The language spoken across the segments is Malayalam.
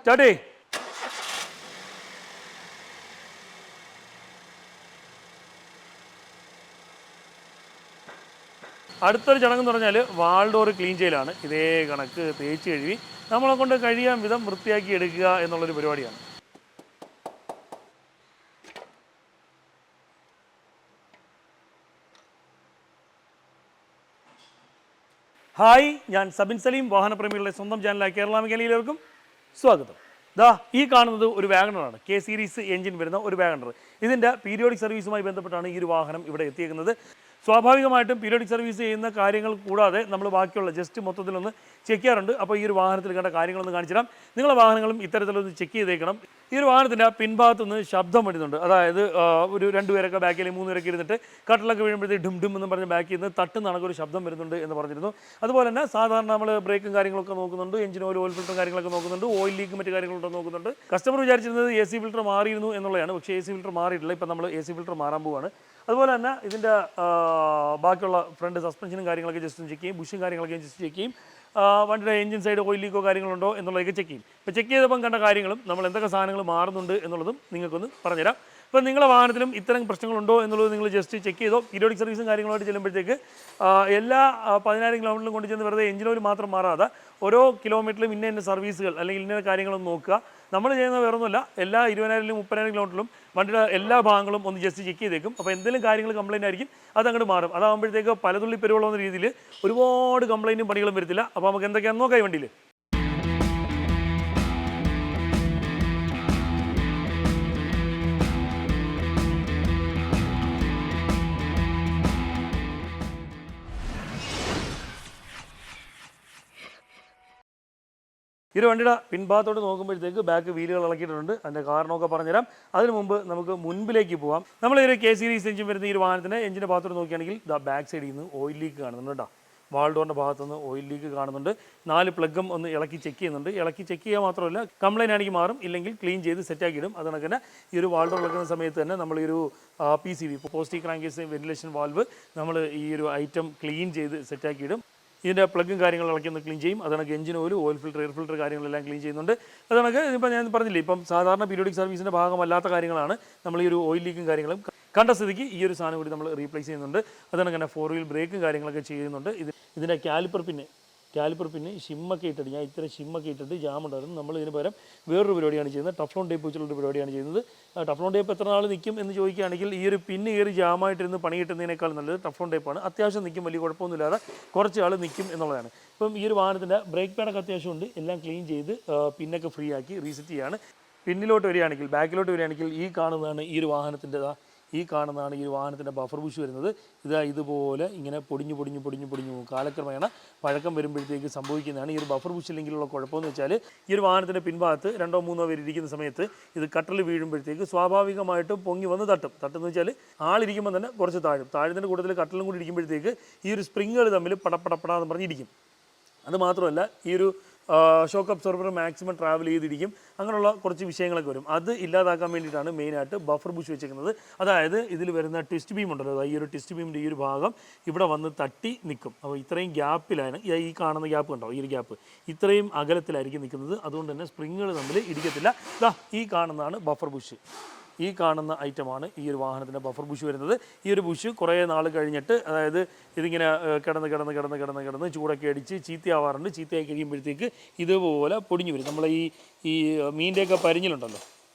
സ്റ്റാർട്ട് ചെയ്യ്. അടുത്തൊരു ചടങ്ങെന്ന് പറഞ്ഞാൽ വാൾ ഡോർ ക്ലീൻ ചെയ്യലാണ്. ഇതേ കണക്ക് തേച്ച് കഴുകി നമ്മളെ കൊണ്ട് കഴിയാൻ വിധം വൃത്തിയാക്കി എടുക്കുക എന്നുള്ളൊരു പരിപാടിയാണ്. ഹായ്, ഞാൻ സബിൻ സലീം, വാഹനപ്രേമികളുടെ സ്വന്തം ചാനലായ കേരള മെക്കാനിക്കിലേക്കും സ്വാഗതം. ദാ ഈ കാണുന്നത് ഒരു വാഗണറാണ്. കെ സീരീസ് എഞ്ചിൻ വരുന്ന ഒരു വാഗണർ. ഇതിൻ്റെ പീരിയോഡിക് സർവീസുമായി ബന്ധപ്പെട്ടാണ് ഈ ഒരു വാഹനം ഇവിടെ എത്തിയേക്കുന്നത്. സ്വാഭാവികമായിട്ടും പീരിയോഡിക് സർവീസ് ചെയ്യുന്ന കാര്യങ്ങൾ കൂടാതെ നമ്മൾ ബാക്കിയുള്ള ജസ്റ്റ് മൊത്തത്തിലൊന്ന് ചെക്ക് ചെയ്യാറുണ്ട്. അപ്പോൾ ഈ ഒരു വാഹനത്തിൽ കണ്ട കാര്യങ്ങളൊന്ന് കാണിച്ചു തരാം. നിങ്ങളുടെ വാഹനങ്ങളും ഇത്തരത്തിലൊന്ന് ചെക്ക് ചെയ്തേക്കണം. ഈ ഒരു വാഹനത്തിൻ്റെ പിൻഭാഗത്തു നിന്ന് ശബ്ദം വരുന്നുണ്ട്. അതായത് ഒരു 2 പേരൊക്കെ ബാക്കിൽ 3 പേരൊക്കെ ഇരുന്നിട്ട് കട്ടിലൊക്കെ വീഴുമ്പോഴത്തേക്ക് ഡും ഡും എന്ന് പറഞ്ഞ് ബാക്കിൽ നിന്ന് തട്ടുന്ന കണക്കൊരു ശബ്ദം വരുന്നുണ്ട് എന്ന് പറഞ്ഞിരുന്നു. അതുപോലെ തന്നെ സാധാരണ നമ്മൾ ബ്രേക്കും കാര്യങ്ങളൊക്കെ നോക്കുന്നുണ്ട്, എഞ്ചിൻ ഓയിൽ ഫിൽറ്ററും കാര്യങ്ങളൊക്കെ നോക്കുന്നുണ്ട്, ഓയിൽ ലീക്ക് മറ്റു കാര്യങ്ങളുണ്ടോ നോക്കുന്നുണ്ട്. കസ്റ്റമർ വിചാരിച്ചിരുന്നത് എ സി ഫിൽറ്റർ മാറിയിരുന്നു എന്നുള്ളതാണ്. പക്ഷേ എ സി ഫിൽറ്റർ മാറിയിട്ടില്ല. ഇപ്പം നമ്മൾ എ സി ഫിൽറ്റർ മാറാൻ പോവാണ്. അതുപോലെ തന്നെ ഇതിൻ്റെ ബാക്കിയുള്ള ഫ്രണ്ട് സസ്പെൻഷനും കാര്യങ്ങളൊക്കെ ജസ്റ്റ് ചെക്ക് ചെയ്യും, ബുഷും കാര്യങ്ങളൊക്കെ ജസ്റ്റ് ചെക്ക് ചെയ്യും, വണ്ടിയുടെ എഞ്ചിൻ സൈഡ് ഓയിൽ ലീക്കോ കാര്യങ്ങളുണ്ടോ എന്നുള്ളതൊക്കെ ചെക്ക് ചെയ്യും. ഇപ്പോൾ ചെക്ക് ചെയ്തപ്പം കണ്ട കാര്യങ്ങളും നമ്മൾ എന്തൊക്കെ സാധനങ്ങൾ മാറുന്നുണ്ട് എന്നുള്ളതും നിങ്ങൾക്കൊന്ന് പറഞ്ഞുതരാം. ഇപ്പോൾ നിങ്ങളുടെ വാഹനത്തിലും ഇത്തരം പ്രശ്നങ്ങളുണ്ടോ എന്നുള്ളത് നിങ്ങൾ ജസ്റ്റ് ചെക്ക് ചെയ്തോ. പീരിയോഡിക് സർവീസും കാര്യങ്ങളായിട്ട് ചെല്ലുമ്പോഴത്തേക്ക് എല്ലാ 10,000 കിലോമീറ്ററിലും കൊണ്ട് ചെന്ന് വെറുതെ എഞ്ചിൻ ഓയിൽ മാത്രം മാറാതെ ഓരോ കിലോമീറ്ററിലും ഇന്ന സർവീസുകൾ അല്ലെങ്കിൽ ഇന്ന കാര്യങ്ങളൊന്നും നോക്കുക. നമ്മൾ ചെയ്യുന്നത് വേറൊന്നുമല്ല, എല്ലാ 20,000 30,000 കിലോമീറ്ററിലും വണ്ടിയുടെ എല്ലാ ഭാഗങ്ങളും ഒന്ന് ജസ്റ്റ് ചെക്ക് ചെയ്തേക്കും. അപ്പോൾ എന്തെങ്കിലും കാര്യങ്ങൾ കംപ്ലയിൻ്റ് ആയിരിക്കും, അതങ്ങോട്ട് മാറും. അതാകുമ്പോഴത്തേക്ക് പലതുള്ളി പെരുവെള്ളം എന്ന രീതിയിൽ ഒരുപാട് കംപ്ലയിൻറ്റും പണികളും വരത്തില്ല. അപ്പോൾ നമുക്ക് എന്തൊക്കെയാണെന്ന് നോക്കാം ഈ വണ്ടിയിൽ. ഈ ഒരു വണ്ടിയുടെ പിൻഭാഗത്തോട്ട് നോക്കുമ്പോഴത്തേക്ക് ബാക്ക് വീലുകൾ ഇളക്കിയിട്ടുണ്ട്. അതിൻ്റെ കാരണമൊക്കെ പറഞ്ഞുതരാം. അതിന് മുമ്പ് നമുക്ക് മുൻപിലേക്ക് പോകാം. നമ്മൾ ഈ ഒരു കെ സീരീസ് എഞ്ചിൻ വരുന്ന ഈ ഒരു വാഹനത്തിൻ്റെ എഞ്ചിൻ്റെ ഭാഗത്തോട്ട് നോക്കുകയാണെങ്കിൽ ബാക്ക് സൈഡിൽ നിന്ന് ഓയിൽ ലീക്ക് കാണുന്നുണ്ട് കേട്ടോ. വാൾഡോറിൻ്റെ ഭാഗത്തുനിന്ന് ഓയിൽ ലീക്ക് കാണുന്നുണ്ട്. 4 പ്ലഗും ഒന്ന് ഇളക്കി ചെക്ക് ചെയ്യുന്നുണ്ട്. ഇളക്കി ചെക്ക് ചെയ്യുക മാത്രമല്ല, കംപ്ലൈൻറ്റ് ആണെങ്കിൽ മാറും, ഇല്ലെങ്കിൽ ക്ലീൻ ചെയ്ത് സെറ്റാക്കി ഇടും. അതുകൊണ്ട് തന്നെ ഈ ഒരു വാൾഡോർ ഇളക്കുന്ന സമയത്ത് തന്നെ നമ്മൾ ഈ ഒരു PCV positive crankcase ventilation valve നമ്മൾ ഈ ഒരു ഐറ്റം ക്ലീൻ ചെയ്ത് സെറ്റാക്കി ഇടും. ഇതിൻ്റെ പ്ലഗും കാര്യങ്ങളും ഇളക്കി ഒന്ന് ക്ലീൻ ചെയ്യും. അതൊക്കെ engine oil filter, air filter കാര്യങ്ങളെല്ലാം ക്ലീൻ ചെയ്യുന്നുണ്ട്. അതൊക്കെ ഇപ്പം ഞാൻ പറഞ്ഞില്ലേ, ഇപ്പം സാധാരണ പീരിയോഡിക് സർവീസിൻ്റെ ഭാഗമല്ലാത്ത കാര്യങ്ങളാണ് നമ്മൾ ഈ ഒരു ഓയിൽ ലീക്കും കാര്യങ്ങളും കണ്ട സ്ഥിതിക്ക് ഈ ഒരു സാധനം കൂടി നമ്മൾ റീപ്ലേസ് ചെയ്യുന്നുണ്ട്. അതുകൊണ്ട് തന്നെ 4 വീൽ ബ്രേക്കും കാര്യങ്ങളൊക്കെ ചെയ്യുന്നുണ്ട്. ഇതിൻ്റെ കാലിപ്പർ പിന്നെ ഷിമ്മൊക്കെ ഇട്ടിട്ട്, ഞാൻ ഇത്ര ഷിമ്മൊക്കെ ഇട്ടിട്ട് ജാം ഉണ്ടായിരുന്നു. നമ്മൾ ഇതിന് പകരം വേറൊരു പരിപാടിയാണ് ചെയ്യുന്നത്. ടഫ്ലോൺ ടേപ്പ് വെച്ചുള്ളൊരു പരിപാടിയാണ് ചെയ്യുന്നത്. ടഫ്ലോൺ ടേപ്പ് എത്ര നാൾ നിൽക്കും എന്ന് ചോദിക്കുകയാണെങ്കിൽ ഈ ഒരു പിന്ന് കയറി ജാമായിട്ടിരുന്ന് പണി കിട്ടുന്നതിനേക്കാൾ നല്ലത് ടഫ്ലോൺ ടേപ്പാണ്. അത്യാവശ്യം നിൽക്കും, വലിയ കുഴപ്പമൊന്നുമില്ലാതെ കുറച്ച് ആൾ നിൽക്കും എന്നുള്ളതാണ്. ഇപ്പം ഈ ഒരു വാഹനത്തിൻ്റെ ബ്രേക്ക് പാഡൊക്കെ അത്യാവശ്യമുണ്ട്. എല്ലാം ക്ലീൻ ചെയ്ത് പിന്നൊക്കെ ഫ്രീ ആക്കി റീസെറ്റ് ചെയ്യുകയാണ്. പിന്നിലോട്ട് വരികയാണെങ്കിൽ, ബാക്കിലോട്ട് വരികയാണെങ്കിൽ ഈ കാണുന്നതാണ് ഈ ഒരു വാഹനത്തിൻ്റെ ബഫർ ബുഷ് വരുന്നത്. ഇതുപോലെ ഇങ്ങനെ പൊടിഞ്ഞു കാലക്രമേണ പഴക്കം വരുമ്പോഴത്തേക്ക് സംഭവിക്കുന്നതാണ്. ഈ ഒരു ബഫർ ബുഷ് ഇല്ലെങ്കിലുള്ള കുഴപ്പമെന്ന് വെച്ചാൽ ഈ ഒരു വാഹനത്തിൻ്റെ പിൻഭാഗത്ത് 2 or 3 പേര് ഇരിക്കുന്ന സമയത്ത് ഇത് കട്ടറിൽ വീഴുമ്പോഴത്തേക്ക് സ്വാഭാവികമായിട്ടും പൊങ്ങി വന്ന് തട്ടുമെന്ന് വെച്ചാൽ ആളിരിക്കുമ്പോൾ തന്നെ കുറച്ച് താഴുന്നതിൻ്റെ കൂട്ടത്തിൽ കട്ടറിലും കൂടി ഇരിക്കുമ്പോഴത്തേക്ക് ഈ ഒരു സ്പ്രിങ്ങുകൾ തമ്മിൽ പടപടപടാന്ന് പറഞ്ഞിരിക്കും. അത് മാത്രമല്ല ഈ ഒരു ഷോക്ക് അബ്സോർബർ മാക്സിമം ട്രാവൽ ചെയ്തിരിക്കും. അങ്ങനെയുള്ള കുറച്ച് വിഷയങ്ങളൊക്കെ വരും. അത് ഇല്ലാതാക്കാൻ വേണ്ടിയിട്ടാണ് മെയിനായിട്ട് ബഫർ ബുഷ് വെച്ചിരിക്കുന്നത്. അതായത് ഇതിൽ വരുന്ന ട്വിസ്റ്റ് ബീം ഉണ്ടല്ലോ, ഈ ഒരു ട്വിസ്റ്റ് ബീമിൻ്റെ ഈ ഒരു ഭാഗം ഇവിടെ വന്ന് തട്ടി നിൽക്കും. അപ്പോൾ ഇത്രയും ഗ്യാപ്പിലാണ് ഈ കാണുന്ന ഗ്യാപ്പ് ഉണ്ടോ, ഈ ഒരു ഗ്യാപ്പ് ഇത്രയും അകലത്തിലായിരിക്കും നിൽക്കുന്നത്. അതുകൊണ്ട് തന്നെ സ്പ്രിങ്ങുകൾ തമ്മിൽ ഇടിക്കത്തില്ല. ഈ കാണുന്നതാണ് ബഫർ ബുഷ്. ഈ കാണുന്ന ഐറ്റമാണ് ഈ ഒരു വാഹനത്തിൻ്റെ ബഫർ ബുഷ് വരുന്നത്. ഈ ഒരു ബുഷ് കുറേ നാൾ കഴിഞ്ഞിട്ട്, അതായത് ഇതിങ്ങനെ കിടന്ന് ചൂടൊക്കെ അടിച്ച് ചീത്തയാവാറുണ്ട്. ചീത്തയായി കഴിയുമ്പോഴത്തേക്ക് ഇതുപോലെ പൊടിഞ്ഞു വരും. നമ്മളെ ഈ മീൻ്റെയൊക്കെ പരിഞ്ഞിലുണ്ടല്ലോ,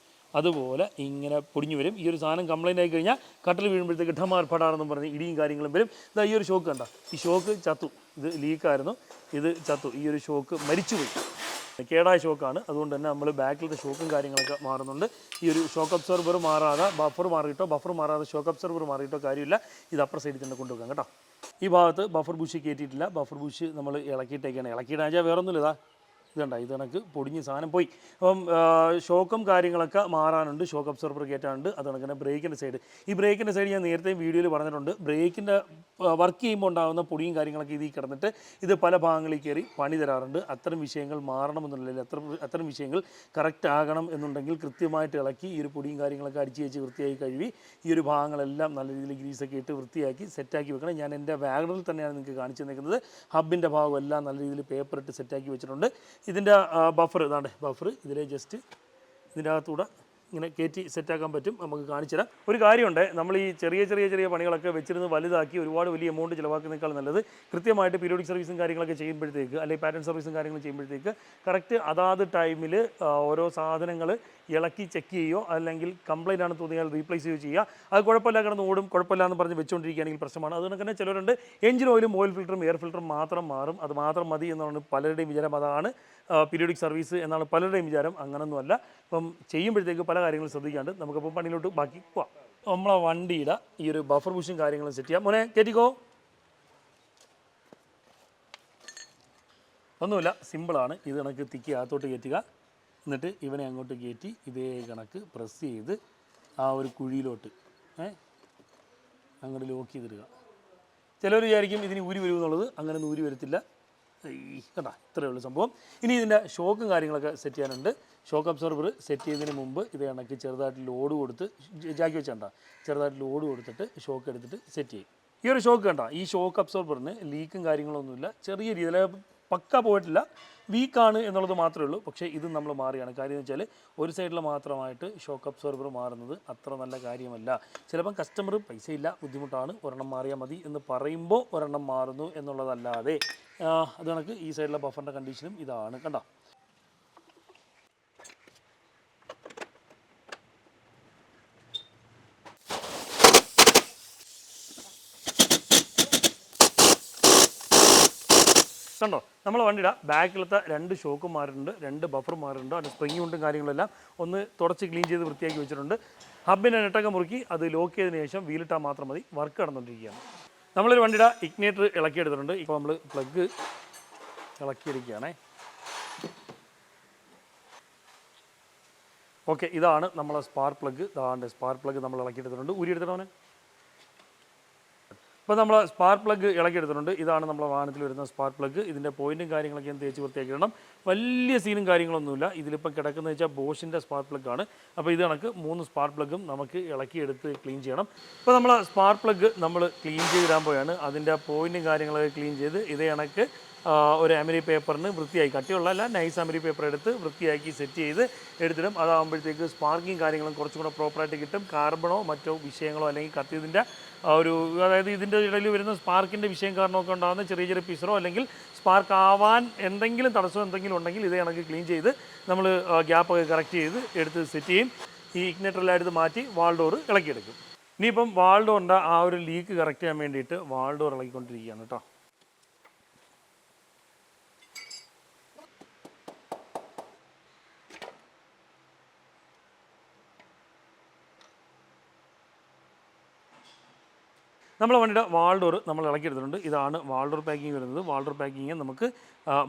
അതുപോലെ ഇങ്ങനെ പൊടിഞ്ഞു വരും. ഈ ഒരു സാധനം കംപ്ലൈൻ്റ് ആയി കഴിഞ്ഞാൽ കട്ടിൽ വീഴുമ്പോഴത്തേക്ക് ഠമാർ പടാറെന്നും പറഞ്ഞ് ഇടിയും കാര്യങ്ങളും വരും. ഈ ഒരു ഷോക്ക് കണ്ട, ഈ ഷോക്ക് ചത്തു. ഇത് ലീക്കായിരുന്നു, ഇത് ചത്തു. ഈ ഒരു ഷോക്ക് മരിച്ചുപോയി, കേടായ ഷോക്കാണ്. അതുകൊണ്ട് തന്നെ നമ്മൾ ബാക്കിലത്തെ ഷോക്കും കാര്യങ്ങളൊക്കെ മാറുന്നുണ്ട്. ഈ ഒരു ഷോക്ക് അബ്സോർബർ മാറാതെ ബഫർ മാറാതെ ഷോക്ക് അബ്സോർബർ മാറിയിട്ടോ കാര്യമില്ല. ഇത് അപ്പുറ സൈഡിൽ തന്നെ കൊണ്ടുവെക്കാം കേട്ടോ. ഈ ഭാഗത്ത് ബഫർ ബുഷ് കയറ്റിയിട്ടില്ല. ബഫർ ബുഷ് നമ്മൾ ഇളക്കിയിട്ടേക്കാണ്. ഇളക്കിയിട്ടാൽ വേറൊന്നുമില്ല, ഇതുണ്ട, ഇത് കണക്ക് പൊടിഞ്ഞ് സാധനം പോയി. അപ്പം ഷോക്കും കാര്യങ്ങളൊക്കെ മാറാനുണ്ട്, ഷോക്ക് അബ്സോർബർ കയറ്റാനുണ്ട്. അത് കണക്ക് തന്നെ ബ്രേക്കിൻ്റെ സൈഡ് ഞാൻ നേരത്തെ വീഡിയോയിൽ പറഞ്ഞിട്ടുണ്ട്. ബ്രേക്കിൻ്റെ വർക്ക് ചെയ്യുമ്പോൾ ഉണ്ടാകുന്ന പൊടിയും കാര്യങ്ങളൊക്കെ ഇതിൽ കിടന്നിട്ട് ഇത് പല ഭാഗങ്ങളിൽ കയറി പണി തരാറുണ്ട്. അത്തരം വിഷയങ്ങൾ മാറണമെന്നുണ്ടെങ്കിൽ, അത്തരം വിഷയങ്ങൾ കറക്റ്റ് ആകണം എന്നുണ്ടെങ്കിൽ കൃത്യമായിട്ട് ഇളക്കി ഈ ഒരു പൊടിയും കാര്യങ്ങളൊക്കെ അടിച്ച് വെച്ച് വൃത്തിയായി കഴുകി ഈ ഒരു ഭാഗങ്ങളെല്ലാം നല്ല രീതിയിൽ ഗ്രീസൊക്കെ ഇട്ട് വൃത്തിയാക്കി സെറ്റാക്കി വെക്കണം. ഞാൻ എൻ്റെ വാഗണറിൽ തന്നെയാണ് നിങ്ങൾക്ക് കാണിച്ചു തന്നിരിക്കുന്നത്. ഹബിൻ്റെ ഭാഗമെല്ലാം നല്ല രീതിയിൽ പേപ്പർ ഇട്ട് സെറ്റാക്കി വെച്ചിട്ടുണ്ട്. ഇതിൻ്റെ ബഫർ ഇതാണ്ട് ബഫർ ഇതിലെ ജസ്റ്റ് ഇതിൻ്റെ അകത്തൂടെ ഇങ്ങനെ കയറ്റി സെറ്റാക്കാൻ പറ്റും. നമുക്ക് കാണിച്ചു തരാം. ഒരു കാര്യമുണ്ട്, നമ്മൾ ഈ ചെറിയ പണികളൊക്കെ വെച്ചിരുന്ന് വലുതാക്കി ഒരുപാട് വലിയ എമൗണ്ട് ചിലവാക്കുന്നതിനേക്കാൾ നല്ലത് കൃത്യമായിട്ട് പീരിയോഡിക് സർവീസും കാര്യങ്ങളൊക്കെ ചെയ്യുമ്പോഴത്തേക്ക് അല്ലെങ്കിൽ പാറ്റേൺ സർവീസും കാര്യങ്ങളും ചെയ്യുമ്പോഴത്തേക്ക് കറക്റ്റ് അതാത് ടൈമിൽ ഓരോ സാധനങ്ങൾ ഇളക്കി ചെക്ക് ചെയ്യുകയോ അല്ലെങ്കിൽ കംപ്ലൈൻ്റ് ആണ് തോന്നിയാൽ റീപ്ലേസ് ചെയ്യുകയോ ചെയ്യുക. അത് കുഴപ്പമില്ല, കിടന്ന് ഓടും, കുഴപ്പമില്ല എന്ന് പറഞ്ഞ് വെച്ചുകൊണ്ടിരിക്കുകയാണെങ്കിൽ പ്രശ്നമാണ്. അതുകൊണ്ട് തന്നെ ചിലരുണ്ട് എഞ്ചിൻ ഓയിലും ഓയിൽ ഫിൽറ്ററും എയർ ഫിൽറ്ററും മാത്രം മാറും, അത് മാത്രം മതി എന്നാണ് പലരുടെയും വിചാരം. അതാണ് പീരിയോഡിക് സർവീസ് എന്നാണ് പലരുടെയും വിചാരം. അങ്ങനൊന്നുമല്ല. ഇപ്പം ചെയ്യുമ്പോഴത്തേക്ക് പല കാര്യങ്ങളും ശ്രദ്ധിക്കാണ്ട് നമുക്കിപ്പോൾ പണിയിലോട്ട് ബാക്കി പോവാം. നമ്മളെ വണ്ടിയുടെ ഈ ഒരു ബഫർ ബുഷും കാര്യങ്ങളും സെറ്റ് ചെയ്യാം. മോനെ കയറ്റിക്കോ. ഒന്നുമില്ല, സിമ്പിളാണ്. ഇത് കണക്ക് തിക്കി അകത്തോട്ട് കയറ്റുക, എന്നിട്ട് ഇവനെ അങ്ങോട്ട് കയറ്റി ഇതേ കണക്ക് പ്രസ് ചെയ്ത് ആ ഒരു കുഴിയിലോട്ട് അങ്ങോട്ട് ലോക്ക് ചെയ്തിടുക. ചിലർ വിചാരിക്കും ഇതിന് ഊരി വരുമെന്നുള്ളത്. അങ്ങനെ ഊരി വരത്തില്ല. കേട്ടോ, ഇത്രയേ ഉള്ളൂ സംഭവം. ഇനി ഇതിൻ്റെ ഷോക്കും കാര്യങ്ങളൊക്കെ സെറ്റ് ചെയ്യാനുണ്ട്. ഷോക്ക് അബ്സോർബർ സെറ്റ് ചെയ്യുന്നതിന് മുമ്പ് ഇത് കണക്ക് ചെറുതായിട്ട് ലോഡ് കൊടുത്ത് ജാക്കി വെച്ചണ്ട, ചെറുതായിട്ട് ലോഡ് കൊടുത്തിട്ട് ഷോക്ക് എടുത്തിട്ട് സെറ്റ് ചെയ്യും. ഈ ഒരു ഷോക്ക് കണ്ട, ഈ ഷോക്ക് അബ്സോർബറിന് ലീക്കും കാര്യങ്ങളൊന്നുമില്ല. ചെറിയ രീതിയിൽ പക്ക പോയിട്ടില്ല, വീക്കാണ് എന്നുള്ളത് മാത്രമേ ഉള്ളൂ. പക്ഷേ ഇത് നമ്മൾ മാറിയാണ്. കാര്യം എന്ന് വെച്ചാൽ ഒരു സൈഡിൽ മാത്രമായിട്ട് ഷോക്ക് അബ്സോർബർ മാറുന്നത് അത്ര നല്ല കാര്യമല്ല. ചിലപ്പം കസ്റ്റമർ പൈസയില്ല, ബുദ്ധിമുട്ടാണ്, ഒരെണ്ണം മാറിയാൽ മതി എന്ന് പറയുമ്പോൾ ഒരെണ്ണം മാറുന്നു എന്നുള്ളതല്ലാതെ അത് കണക്ക് ഈ സൈഡിലെ ബഫറിൻ്റെ കണ്ടീഷനും ഇതാണ്. കണ്ടോ, കണ്ടോ, നമ്മൾ വണ്ടിയുടെ ബാക്കിലത്തെ 2 ഷോക്കും മാറിയിട്ടുണ്ട്, 2 ബഫറും മാറിയിട്ടുണ്ട്. അതിൻ്റെ സ്പ്രിങ് കൊണ്ടും കാര്യങ്ങളെല്ലാം ഒന്ന് തുടച്ച് ക്ലീൻ ചെയ്ത് വൃത്തിയാക്കി വെച്ചിട്ടുണ്ട്. ഹബിൻ്റെ നെട്ടൊക്കെ മുറുക്കി അത് ലോക്ക് ചെയ്തതിന് ശേഷം വീലിട്ടാൽ മാത്രം മതി. വർക്ക് നടന്നുകൊണ്ടിരിക്കുകയാണ്. നമ്മളൊരു വണ്ടിയുടെ ഇഗ്നേറ്റർ ഇളക്കിയെടുത്തിട്ടുണ്ട്. ഇപ്പോൾ നമ്മൾ പ്ലഗ് ഇളക്കിയെടുക്കുകയാണേ. ഓക്കെ, ഇതാണ് നമ്മളെ സ്പാർക്ക് പ്ലഗ്. ഇതാണ്ട് സ്പാർക്ക് പ്ലഗ് നമ്മൾ ഇളക്കിയെടുത്തിട്ടുണ്ട്. ഊരിയെടുത്തിട്ടവനെ. ഇപ്പോൾ നമ്മൾ സ്പാർക്ക് പ്ലഗ് ഇളക്കിയെടുത്തിട്ടുണ്ട്. ഇതാണ് നമ്മളെ വാഹനത്തിൽ വരുന്ന സ്പാർക്ക് പ്ലഗ്. ഇതിൻ്റെ പോയിൻറ്റും കാര്യങ്ങളൊക്കെ തേച്ച് വൃത്തിയാക്കി ഇടണം. വലിയ സീനും കാര്യങ്ങളൊന്നുമില്ല. ഇതിലിപ്പോൾ കിടക്കുന്നത് വെച്ചാൽ ബോഷിൻ്റെ സ്പാർക്ക് പ്ലഗ് ആണ്. അപ്പോൾ ഇത് കണക്ക് 3 സ്പാർക്ക് പ്ലഗും നമുക്ക് ഇളക്കിയെടുത്ത് ക്ലീൻ ചെയ്യണം. ഇപ്പോൾ നമ്മൾ സ്പാർക്ക് പ്ലഗ് നമ്മൾ ക്ലീൻ ചെയ്തിടാൻ പോയാണ്. അതിൻ്റെ പോയിൻറ്റും കാര്യങ്ങളൊക്കെ ക്ലീൻ ചെയ്ത് ഇതേ കണക്ക് ഒരു അമരി പേപ്പറിന് വൃത്തിയായി, കട്ടിയുള്ളതല്ല, നൈസ് അമരി പേപ്പർ എടുത്ത് വൃത്തിയാക്കി സെറ്റ് ചെയ്ത് എടുത്തിടും. അതാകുമ്പോഴത്തേക്ക് സ്പാർക്കിങ് കാര്യങ്ങളും കുറച്ചും കൂടെ പ്രോപ്പറായിട്ട് കിട്ടും. കാർബണോ മറ്റോ വിഷയങ്ങളോ അല്ലെങ്കിൽ കത്തിയതിൻ്റെ ഒരു, അതായത് ഇതിൻ്റെ ഇടയിൽ വരുന്ന സ്പാർക്കിൻ്റെ വിഷയം കാരണമൊക്കെ ഉണ്ടാകുന്ന ചെറിയ പിസറോ അല്ലെങ്കിൽ സ്പാർക്ക് ആവാൻ എന്തെങ്കിലും തടസ്സം എന്തെങ്കിലും ഉണ്ടെങ്കിൽ ഇതേ കണക്ക് ക്ലീൻ ചെയ്ത് നമ്മൾ ഗ്യാപ്പൊക്കെ കറക്റ്റ് ചെയ്ത് എടുത്ത് സെറ്റ് ചെയ്യും. ഈ ഇഗ്നേറ്ററെല്ലാം എടുത്ത് മാറ്റി വാൾ ഡോർ ഇളക്കിയെടുക്കും. ഇനിയിപ്പം വാൾ ഡോറിൻ്റെ ആ ഒരു ലീക്ക് കറക്റ്റ് ചെയ്യാൻ വേണ്ടിയിട്ട് വാൾ ഡോർ ഇളക്കിക്കൊണ്ടിരിക്കുകയാണ് കേട്ടോ. നമ്മളെ വണ്ടിയുടെ വാൾ ഡോർ നമ്മൾ ഇളക്കിയെടുത്തിട്ടുണ്ട്. ഇതാണ് വാൾ ഡോർ പാക്കിങ് വരുന്നത്. വാൾ ഡോർ പാക്കിങ് നമുക്ക്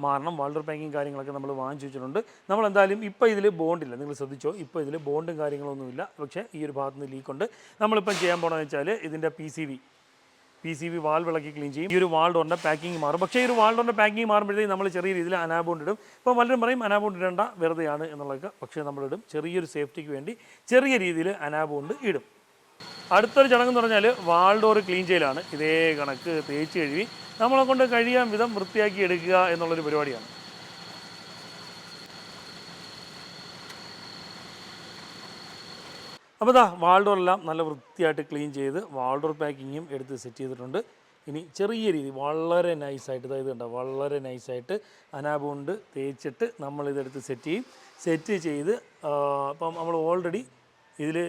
മാറണം. വാൾ ഡോർ പാക്കിങ് കാര്യങ്ങളൊക്കെ നമ്മൾ വാങ്ങിച്ചു വെച്ചിട്ടുണ്ട്. നമ്മളെന്തായാലും ഇപ്പോൾ ഇതിൽ ബോണ്ടില്ല, നിങ്ങൾ ശ്രദ്ധിച്ചോ, ഇപ്പോൾ ഇതിൽ ബോണ്ടും കാര്യങ്ങളൊന്നുമില്ല. പക്ഷേ ഈ ഒരു ഭാഗത്ത് നിന്ന് ലീക്കുണ്ട്. നമ്മളിപ്പം ചെയ്യാൻ പോകണമെന്ന് വെച്ചാൽ ഇതിൻ്റെ പി സി വി വാൾവ് ഇളക്കി ക്ലീൻ ചെയ്യും. ഈ ഒരു വാൾ ഡോറിൻ്റെ പാക്കിങ് മാറും. പക്ഷേ ഈ ഒരു വാൾ ഡോറിൻ്റെ പാക്കിങ് മാറുമ്പോഴത്തേക്കും നമ്മൾ ചെറിയ രീതിയിൽ അനാബോണ്ട് ഇടും. ഇപ്പോൾ പലരും പറയും അനാബോണ്ട് ഇടേണ്ട, വെറുതെയാണ് എന്നുള്ളതൊക്കെ. പക്ഷേ നമ്മളിടും. ചെറിയൊരു സേഫ്റ്റിക്ക് വേണ്ടി ചെറിയ രീതിയിൽ അനാബോണ്ട് ഇടും. അടുത്തൊരു ചടങ്ങെന്ന് പറഞ്ഞാൽ വാൾ ഡോർ ക്ലീൻ ചെയ്യലാണ്. ഇതേ കണക്ക് തേച്ച് കഴുകി നമ്മളെ കൊണ്ട് കഴിയാൻ വിധം വൃത്തിയാക്കി എടുക്കുക എന്നുള്ളൊരു പരിപാടിയാണ്. അപ്പോൾ ഇതാ വാൾ ഡോറെല്ലാം നല്ല വൃത്തിയായിട്ട് ക്ലീൻ ചെയ്ത് വാൾ ഡോർ പാക്കിങ്ങും എടുത്ത് സെറ്റ് ചെയ്തിട്ടുണ്ട്. ഇനി ചെറിയ രീതി വളരെ നൈസായിട്ട്, അതായത് കണ്ടോ, വളരെ നൈസായിട്ട് അനാബോണ്ട് തേച്ചിട്ട് നമ്മളിതെടുത്ത് സെറ്റ് ചെയ്ത് ഇപ്പം നമ്മൾ ഓൾറെഡി ഇതിൽ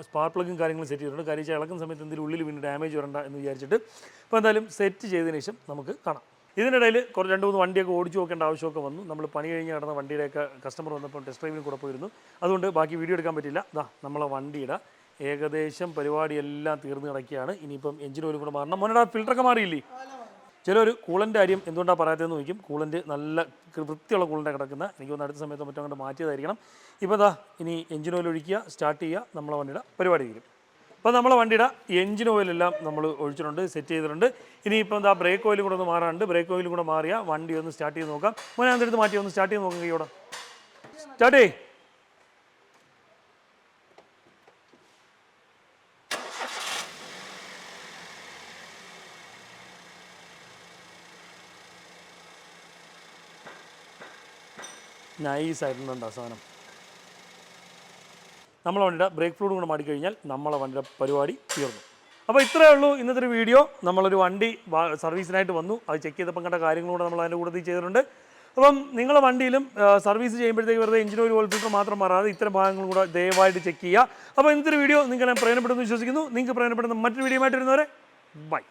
സ്പാർക്ക് പ്ലഗും കാര്യങ്ങളും സെറ്റ് ചെയ്തിട്ടുണ്ട്. കാര്യം വെച്ചാൽ ഇളക്കുന്ന സമയത്ത് എന്തെങ്കിലും ഉള്ളിൽ പിന്നെ ഡാമേജ് വരണ്ട എന്ന് വിചാരിച്ചിട്ട്. അപ്പോൾ എന്തായാലും സെറ്റ് ചെയ്തതിന് ശേഷം നമുക്ക് കാണാം. ഇതിനിടയിൽ 2-3 വണ്ടിയൊക്കെ ഓടിച്ചു നോക്കേണ്ട ആവശ്യമൊക്കെ വന്നു. നമ്മൾ പണി കഴിഞ്ഞ് നടന്ന വണ്ടിയുടെയൊക്കെ കസ്റ്റമർ വന്നപ്പോൾ ടെസ്റ്റ് ഡ്രൈവിന് കൂടെ പോയിരുന്നു. അതുകൊണ്ട് ബാക്കി വീഡിയോ എടുക്കാൻ പറ്റില്ല. നമ്മളെ വണ്ടിയുടെ ഏകദേശം പരിപാടിയെല്ലാം തീർന്ന് കിടക്കുകയാണ്. ഇനിയിപ്പം എഞ്ചിൻ ഓയിലും കൂടെ മാറണം. മോനടാ ഫിൽറ്ററൊക്കെ മാറിയില്ലേ? ചിലർ കൂളൻ്റെ കാര്യം എന്തുകൊണ്ടാണ് പറയാത്തതെന്ന് ചോദിക്കും. കൂളൻ്റ് നല്ല വൃത്തിയുള്ള കൂളൻ്റ് കിടക്കുന്ന, എനിക്ക് തോന്നുന്നു അടുത്ത സമയത്ത് മറ്റോ അങ്ങോട്ട് മാറ്റിയതായിരിക്കണം. ഇപ്പോൾ ഇനി എഞ്ചിൻ ഓയിൽ ഒഴിക്കുക, സ്റ്റാർട്ട് ചെയ്യുക, നമ്മളെ വണ്ടിയുടെ പരിപാടി തീരും. അപ്പോൾ നമ്മളെ വണ്ടിയുടെ എഞ്ചിൻ ഓയിലെല്ലാം നമ്മൾ ഒഴിച്ചിട്ടുണ്ട്, സെറ്റ് ചെയ്തിട്ടുണ്ട്. ഇനിയിപ്പോൾ ബ്രേക്ക് ഓയിലും കൂടെ ഒന്ന് മാറാനുണ്ട്. ബ്രേക്ക് ഓയിലും കൂടെ മാറിയാൽ വണ്ടി ഒന്ന് സ്റ്റാർട്ട് ചെയ്ത് നോക്കാം. മോനെ അതെടുത്ത് മാറ്റി ഒന്ന് സ്റ്റാർട്ട് ചെയ്ത് നോക്കാം. കൈയോടെ സ്റ്റാർട്ട് ചെയ്യ്. നൈസായിട്ടുണ്ടോ സാധനം. നമ്മളെ വണ്ടിയുടെ ബ്രേക്ക് ഫ്ലൂയിഡ് കൂടെ മാറ്റിക്കഴിഞ്ഞാൽ നമ്മളെ വണ്ടിയുടെ പരിപാടി തീർന്നു. അപ്പോൾ ഇത്രയേ ഉള്ളൂ ഇന്നത്തെ ഒരു വീഡിയോ. നമ്മളൊരു വണ്ടി സർവീസിനായിട്ട് വന്നു, അത് ചെക്ക് ചെയ്തപ്പോൾ കണ്ട കാര്യങ്ങളൂടെ നമ്മൾ അതിൻ്റെ കൂട്ടത്തിൽ ചെയ്തിട്ടുണ്ട്. അപ്പം നിങ്ങളുടെ വണ്ടിയിലും സർവീസ് ചെയ്യുമ്പോഴത്തേക്ക് വെറുതെ എഞ്ചിൻ ഓയിൽ, ഓയിൽ ഫിൽറ്റർ മാത്രം മാറാതെ ഇത്തരം ഭാഗങ്ങളും കൂടെ ദയവായിട്ട് ചെക്ക് ചെയ്യുക. അപ്പോൾ ഇന്നത്തെ ഒരു വീഡിയോ നിങ്ങൾക്ക് പ്രയോജനപ്പെടുമെന്ന് വിശ്വസിക്കുന്നു. നിങ്ങൾക്ക് പ്രയോജനപ്പെടുന്ന മറ്റൊരു വീഡിയോ ആയിട്ട് വരുന്നവരെ ബൈ.